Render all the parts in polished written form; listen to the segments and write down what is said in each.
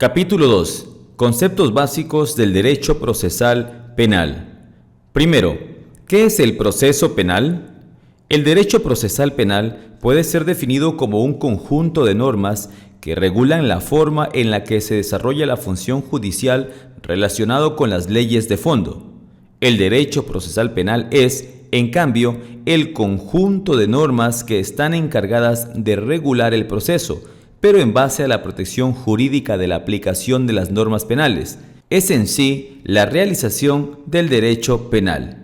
Capítulo 2. Conceptos básicos del derecho procesal penal. Primero, ¿qué es el proceso penal? El derecho procesal penal puede ser definido como un conjunto de normas que regulan la forma en la que se desarrolla la función judicial relacionado con las leyes de fondo. El derecho procesal penal es, en cambio, el conjunto de normas que están encargadas de regular el proceso, pero en base a la protección jurídica de la aplicación de las normas penales. Es en sí la realización del derecho penal.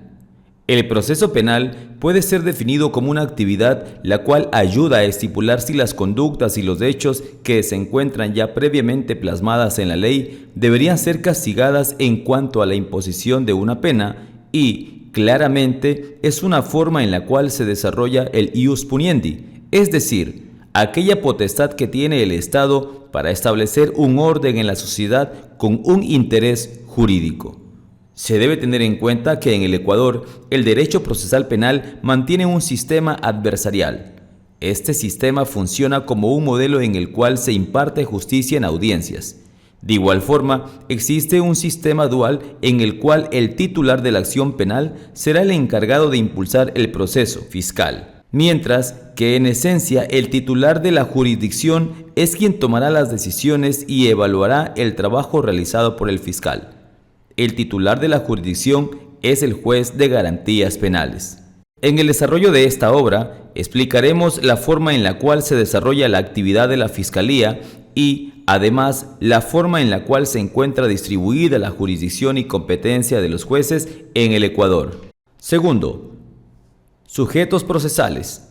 El proceso penal puede ser definido como una actividad la cual ayuda a estipular si las conductas y los hechos que se encuentran ya previamente plasmadas en la ley deberían ser castigadas en cuanto a la imposición de una pena y, claramente, es una forma en la cual se desarrolla el ius puniendi, es decir, aquella potestad que tiene el Estado para establecer un orden en la sociedad con un interés jurídico. Se debe tener en cuenta que en el Ecuador el derecho procesal penal mantiene un sistema adversarial. Este sistema funciona como un modelo en el cual se imparte justicia en audiencias. De igual forma, existe un sistema dual en el cual el titular de la acción penal será el encargado de impulsar el proceso fiscal, mientras que en esencia el titular de la jurisdicción es quien tomará las decisiones y evaluará el trabajo realizado por el fiscal. El titular de la jurisdicción es el juez de garantías penales. En el desarrollo de esta obra, explicaremos la forma en la cual se desarrolla la actividad de la Fiscalía y, además, la forma en la cual se encuentra distribuida la jurisdicción y competencia de los jueces en el Ecuador. Segundo, sujetos procesales.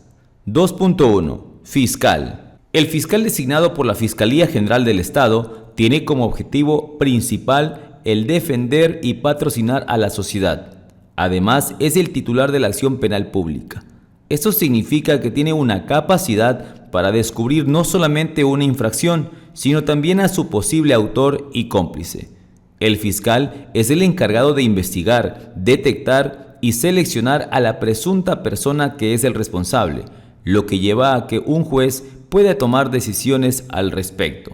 2.1. Fiscal. El fiscal designado por la Fiscalía General del Estado tiene como objetivo principal el defender y patrocinar a la sociedad. Además, es el titular de la acción penal pública. Esto significa que tiene una capacidad para descubrir no solamente una infracción, sino también a su posible autor y cómplice. El fiscal es el encargado de investigar, detectar y seleccionar a la presunta persona que es el responsable, lo que lleva a que un juez pueda tomar decisiones al respecto.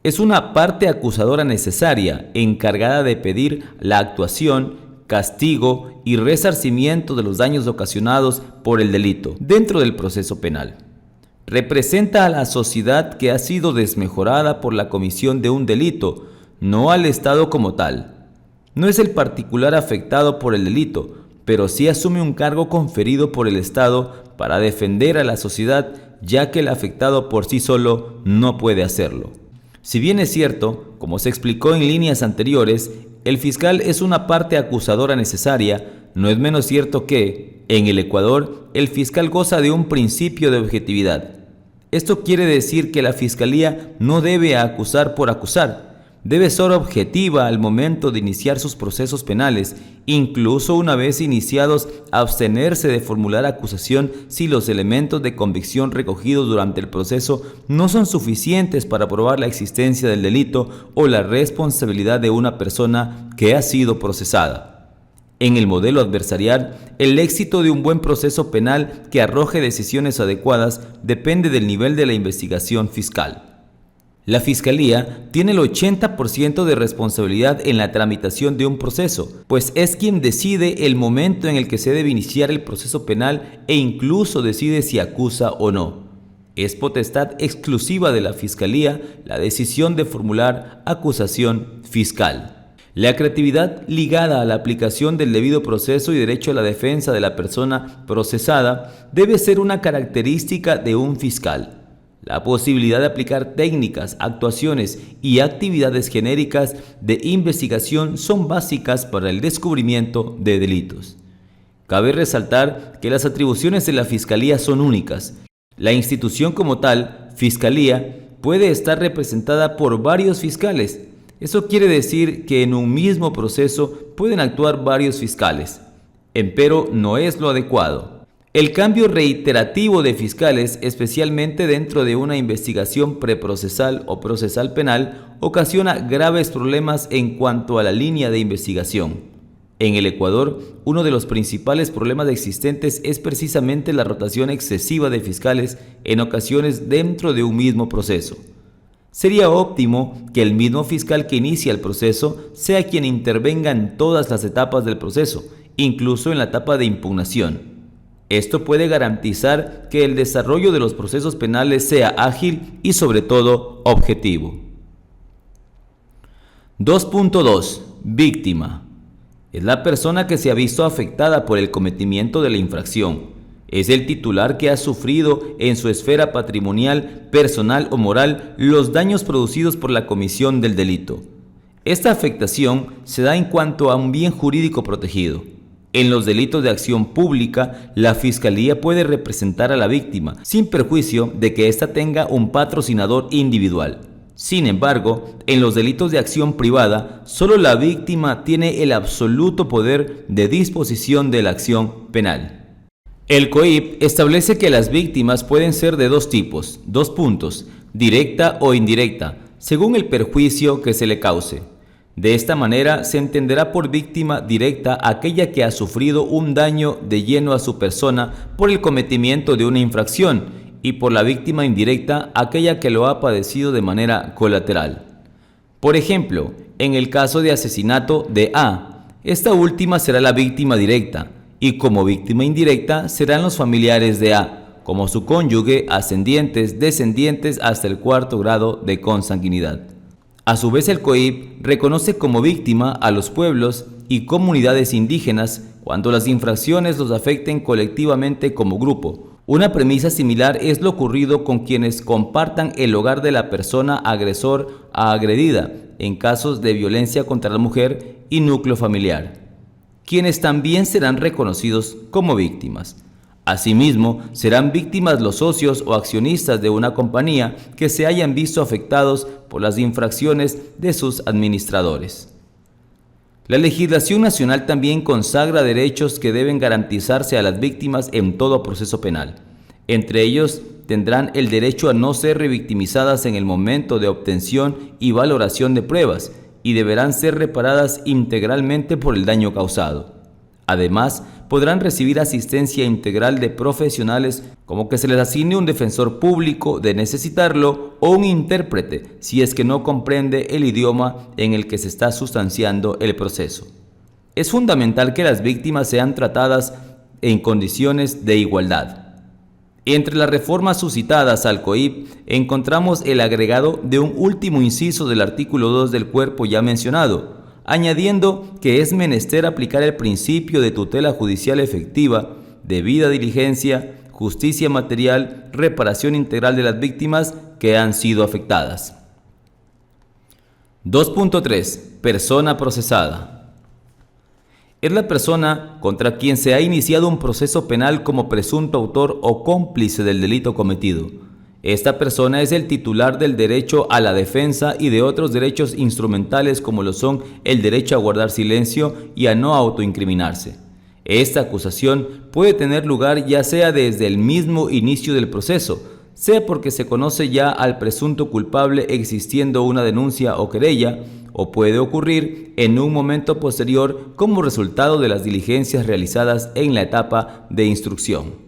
Es una parte acusadora necesaria, encargada de pedir la actuación, castigo y resarcimiento de los daños ocasionados por el delito dentro del proceso penal. Representa a la sociedad que ha sido desmejorada por la comisión de un delito, no al Estado como tal. No es el particular afectado por el delito, pero sí asume un cargo conferido por el Estado para defender a la sociedad, ya que el afectado por sí solo no puede hacerlo. Si bien es cierto, como se explicó en líneas anteriores, el fiscal es una parte acusadora necesaria, no es menos cierto que, en el Ecuador, el fiscal goza de un principio de objetividad. Esto quiere decir que la Fiscalía no debe acusar por acusar, debe ser objetiva al momento de iniciar sus procesos penales, incluso una vez iniciados, abstenerse de formular acusación si los elementos de convicción recogidos durante el proceso no son suficientes para probar la existencia del delito o la responsabilidad de una persona que ha sido procesada. En el modelo adversarial, el éxito de un buen proceso penal que arroje decisiones adecuadas depende del nivel de la investigación fiscal. La Fiscalía tiene el 80% de responsabilidad en la tramitación de un proceso, pues es quien decide el momento en el que se debe iniciar el proceso penal e incluso decide si acusa o no. Es potestad exclusiva de la Fiscalía la decisión de formular acusación fiscal. La creatividad ligada a la aplicación del debido proceso y derecho a la defensa de la persona procesada debe ser una característica de un fiscal. La posibilidad de aplicar técnicas, actuaciones y actividades genéricas de investigación son básicas para el descubrimiento de delitos. Cabe resaltar que las atribuciones de la Fiscalía son únicas. La institución como tal, Fiscalía, puede estar representada por varios fiscales. Eso quiere decir que en un mismo proceso pueden actuar varios fiscales. Empero no es lo adecuado. El cambio reiterativo de fiscales, especialmente dentro de una investigación preprocesal o procesal penal, ocasiona graves problemas en cuanto a la línea de investigación. En el Ecuador, uno de los principales problemas existentes es precisamente la rotación excesiva de fiscales en ocasiones dentro de un mismo proceso. Sería óptimo que el mismo fiscal que inicia el proceso sea quien intervenga en todas las etapas del proceso, incluso en la etapa de impugnación. Esto puede garantizar que el desarrollo de los procesos penales sea ágil y sobre todo objetivo. 2.2. Víctima. Es la persona que se ha visto afectada por el cometimiento de la infracción. Es el titular que ha sufrido en su esfera patrimonial, personal o moral los daños producidos por la comisión del delito. Esta afectación se da en cuanto a un bien jurídico protegido. En los delitos de acción pública, la Fiscalía puede representar a la víctima, sin perjuicio de que ésta tenga un patrocinador individual. Sin embargo, en los delitos de acción privada, solo la víctima tiene el absoluto poder de disposición de la acción penal. El COIP establece que las víctimas pueden ser de dos tipos, directa o indirecta, según el perjuicio que se le cause. De esta manera se entenderá por víctima directa aquella que ha sufrido un daño de lleno a su persona por el cometimiento de una infracción, y por la víctima indirecta aquella que lo ha padecido de manera colateral. Por ejemplo, en el caso de asesinato de A, esta última será la víctima directa, y como víctima indirecta serán los familiares de A, como su cónyuge, ascendientes, descendientes hasta el cuarto grado de consanguinidad. A su vez, el COIP reconoce como víctima a los pueblos y comunidades indígenas cuando las infracciones los afecten colectivamente como grupo. Una premisa similar es lo ocurrido con quienes compartan el hogar de la persona agresor a agredida en casos de violencia contra la mujer y núcleo familiar, quienes también serán reconocidos como víctimas. Asimismo, serán víctimas los socios o accionistas de una compañía que se hayan visto afectados por las infracciones de sus administradores. La legislación nacional también consagra derechos que deben garantizarse a las víctimas en todo proceso penal. Entre ellos, tendrán el derecho a no ser revictimizadas en el momento de obtención y valoración de pruebas y deberán ser reparadas integralmente por el daño causado. Además, podrán recibir asistencia integral de profesionales como que se les asigne un defensor público de necesitarlo o un intérprete si es que no comprende el idioma en el que se está sustanciando el proceso. Es fundamental que las víctimas sean tratadas en condiciones de igualdad. Entre las reformas suscitadas al COIP encontramos el agregado de un último inciso del artículo 2 del cuerpo ya mencionado, añadiendo que es menester aplicar el principio de tutela judicial efectiva, debida diligencia, justicia material, reparación integral de las víctimas que han sido afectadas. 2.3. Persona procesada. Es la persona contra quien se ha iniciado un proceso penal como presunto autor o cómplice del delito cometido. Esta persona es el titular del derecho a la defensa y de otros derechos instrumentales como lo son el derecho a guardar silencio y a no autoincriminarse. Esta acusación puede tener lugar ya sea desde el mismo inicio del proceso, sea porque se conoce ya al presunto culpable existiendo una denuncia o querella, o puede ocurrir en un momento posterior como resultado de las diligencias realizadas en la etapa de instrucción.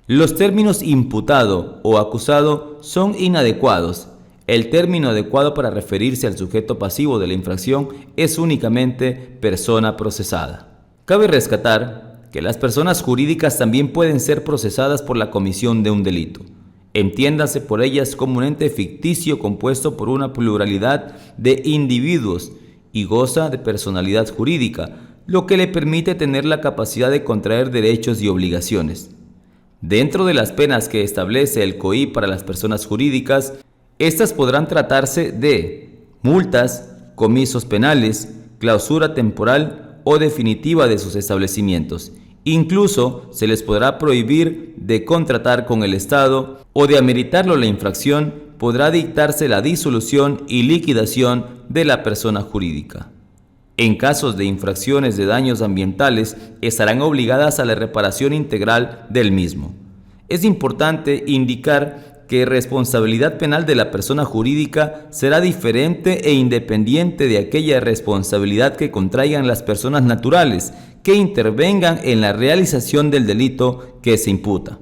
Los términos imputado o acusado son inadecuados. El término adecuado para referirse al sujeto pasivo de la infracción es únicamente persona procesada. Cabe rescatar que las personas jurídicas también pueden ser procesadas por la comisión de un delito. Entiéndase por ellas como un ente ficticio compuesto por una pluralidad de individuos y goza de personalidad jurídica, lo que le permite tener la capacidad de contraer derechos y obligaciones. Dentro de las penas que establece el COIP para las personas jurídicas, estas podrán tratarse de multas, comisos penales, clausura temporal o definitiva de sus establecimientos. Incluso se les podrá prohibir de contratar con el Estado o de ameritarlo la infracción, podrá dictarse la disolución y liquidación de la persona jurídica. En casos de infracciones de daños ambientales, estarán obligadas a la reparación integral del mismo. Es importante indicar que responsabilidad penal de la persona jurídica será diferente e independiente de aquella responsabilidad que contraigan las personas naturales que intervengan en la realización del delito que se imputa.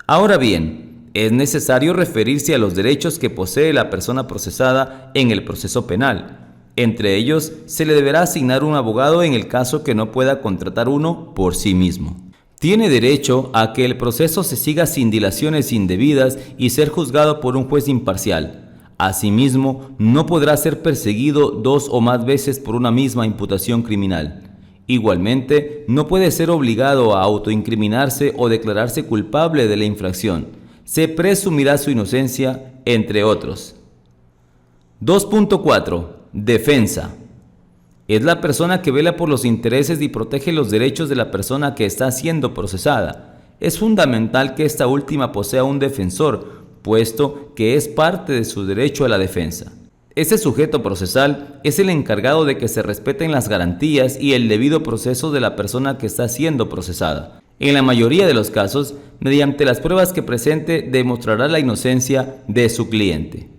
Ahora bien, es necesario referirse a los derechos que posee la persona procesada en el proceso penal. Entre ellos, se le deberá asignar un abogado en el caso que no pueda contratar uno por sí mismo. Tiene derecho a que el proceso se siga sin dilaciones indebidas y ser juzgado por un juez imparcial. Asimismo, no podrá ser perseguido 2 o más veces por una misma imputación criminal. Igualmente, no puede ser obligado a autoincriminarse o declararse culpable de la infracción. Se presumirá su inocencia, entre otros. 2.4. Defensa. Es la persona que vela por los intereses y protege los derechos de la persona que está siendo procesada. Es fundamental que esta última posea un defensor, puesto que es parte de su derecho a la defensa. Este sujeto procesal es el encargado de que se respeten las garantías y el debido proceso de la persona que está siendo procesada. En la mayoría de los casos, mediante las pruebas que presente, demostrará la inocencia de su cliente.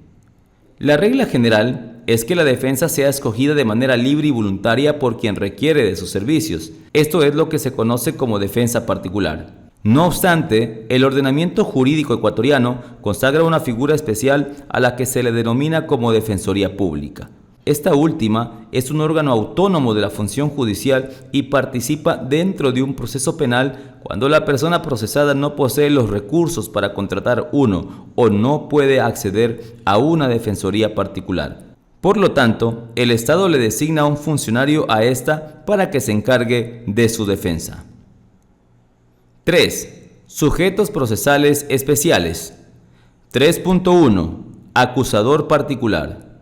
La regla general es que la defensa sea escogida de manera libre y voluntaria por quien requiere de sus servicios. Esto es lo que se conoce como defensa particular. No obstante, el ordenamiento jurídico ecuatoriano consagra una figura especial a la que se le denomina como Defensoría Pública. Esta última es un órgano autónomo de la función judicial y participa dentro de un proceso penal cuando la persona procesada no posee los recursos para contratar uno o no puede acceder a una defensoría particular. Por lo tanto, el Estado le designa a un funcionario a esta para que se encargue de su defensa. 3. Sujetos procesales especiales. 3.1. Acusador particular.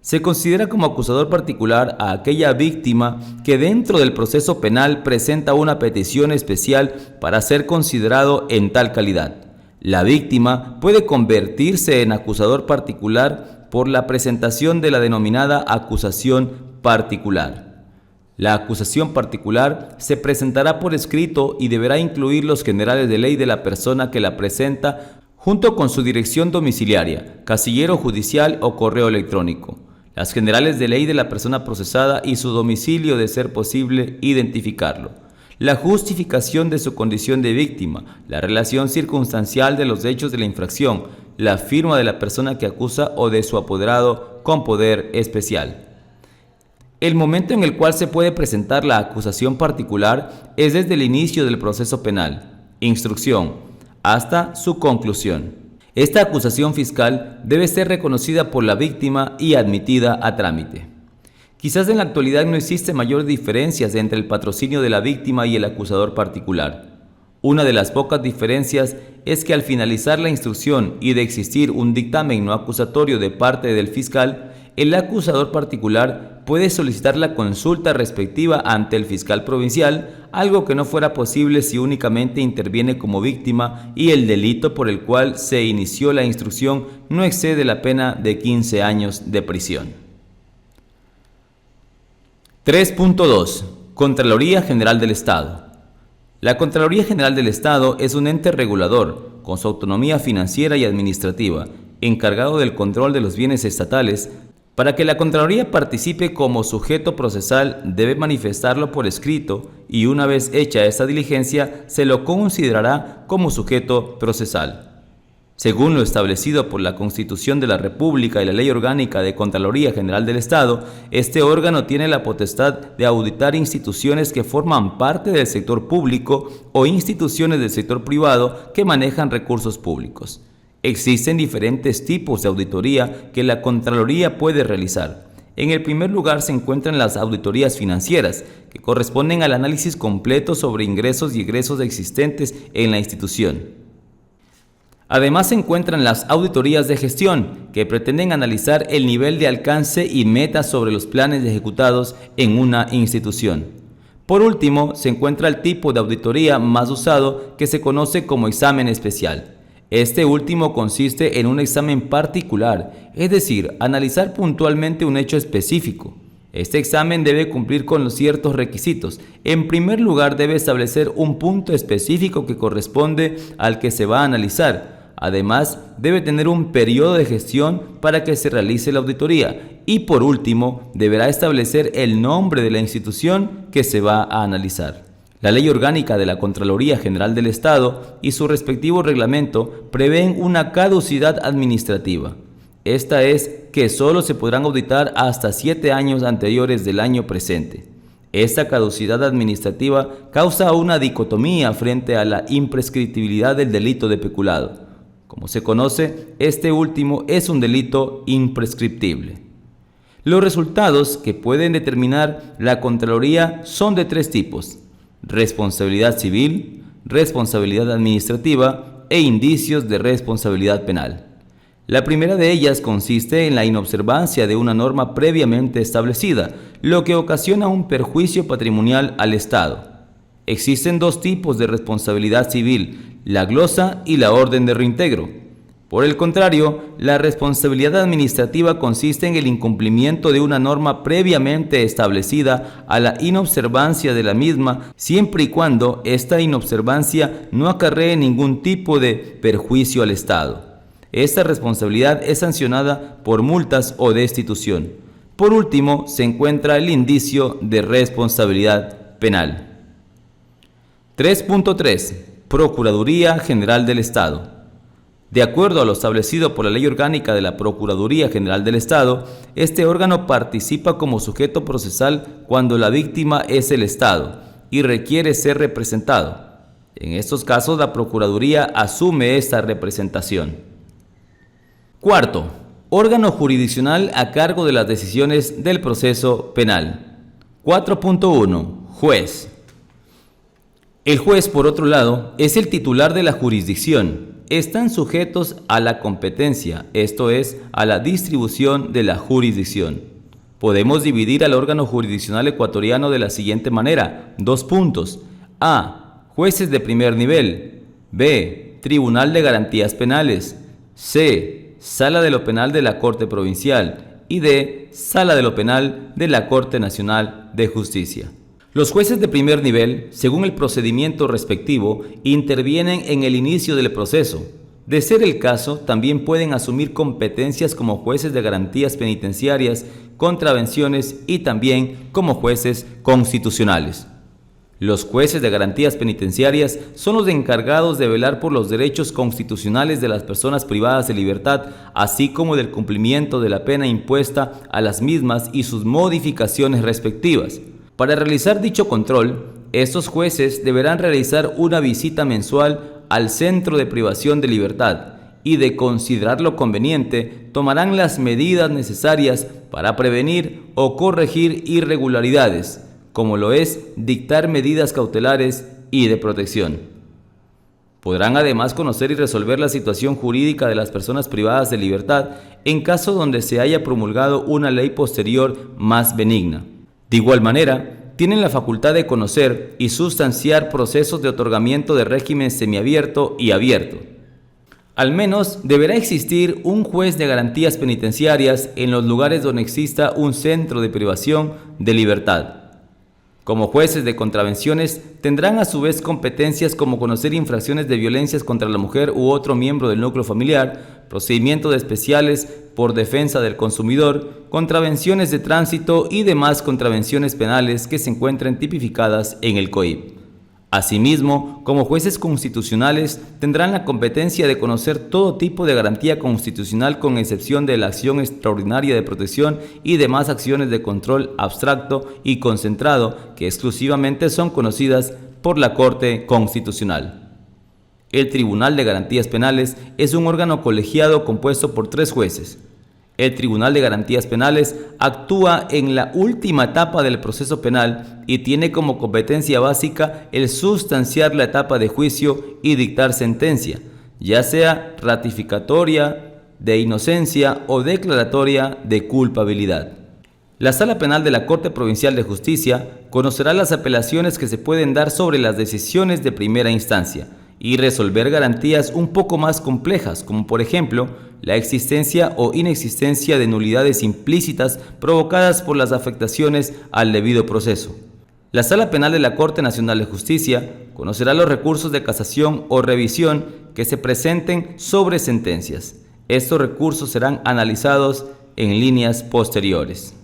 Se considera como acusador particular a aquella víctima que dentro del proceso penal presenta una petición especial para ser considerado en tal calidad. La víctima puede convertirse en acusador particular por la presentación de la denominada acusación particular. La acusación particular se presentará por escrito y deberá incluir los generales de ley de la persona que la presenta junto con su dirección domiciliaria, casillero judicial o correo electrónico, las generales de ley de la persona procesada y su domicilio de ser posible identificarlo, la justificación de su condición de víctima, la relación circunstancial de los hechos de la infracción, la firma de la persona que acusa o de su apoderado con poder especial. El momento en el cual se puede presentar la acusación particular es desde el inicio del proceso penal, instrucción, hasta su conclusión. Esta acusación fiscal debe ser reconocida por la víctima y admitida a trámite. Quizás en la actualidad no existe mayor diferencias entre el patrocinio de la víctima y el acusador particular. Una de las pocas diferencias es que al finalizar la instrucción y de existir un dictamen no acusatorio de parte del fiscal, el acusador particular puede solicitar la consulta respectiva ante el fiscal provincial, algo que no fuera posible si únicamente interviene como víctima y el delito por el cual se inició la instrucción no excede la pena de 15 años de prisión. 3.2. Contraloría General del Estado. La Contraloría General del Estado es un ente regulador, con su autonomía financiera y administrativa, encargado del control de los bienes estatales. Para que la Contraloría participe como sujeto procesal, debe manifestarlo por escrito y una vez hecha esta diligencia, se lo considerará como sujeto procesal. Según lo establecido por la Constitución de la República y la Ley Orgánica de Contraloría General del Estado, este órgano tiene la potestad de auditar instituciones que forman parte del sector público o instituciones del sector privado que manejan recursos públicos. Existen diferentes tipos de auditoría que la Contraloría puede realizar. En el primer lugar se encuentran las auditorías financieras, que corresponden al análisis completo sobre ingresos y egresos existentes en la institución. Además se encuentran las auditorías de gestión, que pretenden analizar el nivel de alcance y metas sobre los planes ejecutados en una institución. Por último, se encuentra el tipo de auditoría más usado, que se conoce como examen especial. Este último consiste en un examen particular, es decir, analizar puntualmente un hecho específico. Este examen debe cumplir con los ciertos requisitos. En primer lugar, debe establecer un punto específico que corresponde al que se va a analizar. Además, debe tener un periodo de gestión para que se realice la auditoría. Y por último, deberá establecer el nombre de la institución que se va a analizar. La Ley Orgánica de la Contraloría General del Estado y su respectivo reglamento prevén una caducidad administrativa. Esta es que solo se podrán auditar hasta 7 años anteriores del año presente. Esta caducidad administrativa causa una dicotomía frente a la imprescriptibilidad del delito de peculado. Como se conoce, este último es un delito imprescriptible. Los resultados que pueden determinar la Contraloría son de 3 tipos: responsabilidad civil, responsabilidad administrativa e indicios de responsabilidad penal. La primera de ellas consiste en la inobservancia de una norma previamente establecida, lo que ocasiona un perjuicio patrimonial al Estado. Existen 2 tipos de responsabilidad civil, la glosa y la orden de reintegro. Por el contrario, la responsabilidad administrativa consiste en el incumplimiento de una norma previamente establecida a la inobservancia de la misma, siempre y cuando esta inobservancia no acarree ningún tipo de perjuicio al Estado. Esta responsabilidad es sancionada por multas o destitución. Por último, se encuentra el indicio de responsabilidad penal. 3.3. Procuraduría General del Estado. De acuerdo a lo establecido por la Ley Orgánica de la Procuraduría General del Estado, este órgano participa como sujeto procesal cuando la víctima es el Estado y requiere ser representado. En estos casos, la Procuraduría asume esta representación. Cuarto, órgano jurisdiccional a cargo de las decisiones del proceso penal. 4.1. Juez. El juez, por otro lado, es el titular de la jurisdicción. Están sujetos a la competencia, esto es, a la distribución de la jurisdicción. Podemos dividir al órgano jurisdiccional ecuatoriano de la siguiente manera: 2 puntos. A. Jueces de primer nivel. B. Tribunal de Garantías Penales. C. Sala de lo Penal de la Corte Provincial. Y D. Sala de lo Penal de la Corte Nacional de Justicia. Los jueces de primer nivel, según el procedimiento respectivo, intervienen en el inicio del proceso. De ser el caso, también pueden asumir competencias como jueces de garantías penitenciarias, contravenciones y también como jueces constitucionales. Los jueces de garantías penitenciarias son los encargados de velar por los derechos constitucionales de las personas privadas de libertad, así como del cumplimiento de la pena impuesta a las mismas y sus modificaciones respectivas. Para realizar dicho control, estos jueces deberán realizar una visita mensual al centro de privación de libertad y, de considerarlo conveniente, tomarán las medidas necesarias para prevenir o corregir irregularidades, como lo es dictar medidas cautelares y de protección. Podrán además conocer y resolver la situación jurídica de las personas privadas de libertad en caso donde se haya promulgado una ley posterior más benigna. De igual manera, tienen la facultad de conocer y sustanciar procesos de otorgamiento de régimen semiabierto y abierto. Al menos deberá existir un juez de garantías penitenciarias en los lugares donde exista un centro de privación de libertad. Como jueces de contravenciones, tendrán a su vez competencias como conocer infracciones de violencias contra la mujer u otro miembro del núcleo familiar, procedimientos especiales por defensa del consumidor, contravenciones de tránsito y demás contravenciones penales que se encuentren tipificadas en el COIP. Asimismo, como jueces constitucionales, tendrán la competencia de conocer todo tipo de garantía constitucional con excepción de la acción extraordinaria de protección y demás acciones de control abstracto y concentrado que exclusivamente son conocidas por la Corte Constitucional. El Tribunal de Garantías Penales es un órgano colegiado compuesto por 3 jueces. El Tribunal de Garantías Penales actúa en la última etapa del proceso penal y tiene como competencia básica el sustanciar la etapa de juicio y dictar sentencia, ya sea ratificatoria de inocencia o declaratoria de culpabilidad. La Sala Penal de la Corte Provincial de Justicia conocerá las apelaciones que se pueden dar sobre las decisiones de primera instancia y resolver garantías un poco más complejas, como por ejemplo la existencia o inexistencia de nulidades implícitas provocadas por las afectaciones al debido proceso. La Sala Penal de la Corte Nacional de Justicia conocerá los recursos de casación o revisión que se presenten sobre sentencias. Estos recursos serán analizados en líneas posteriores.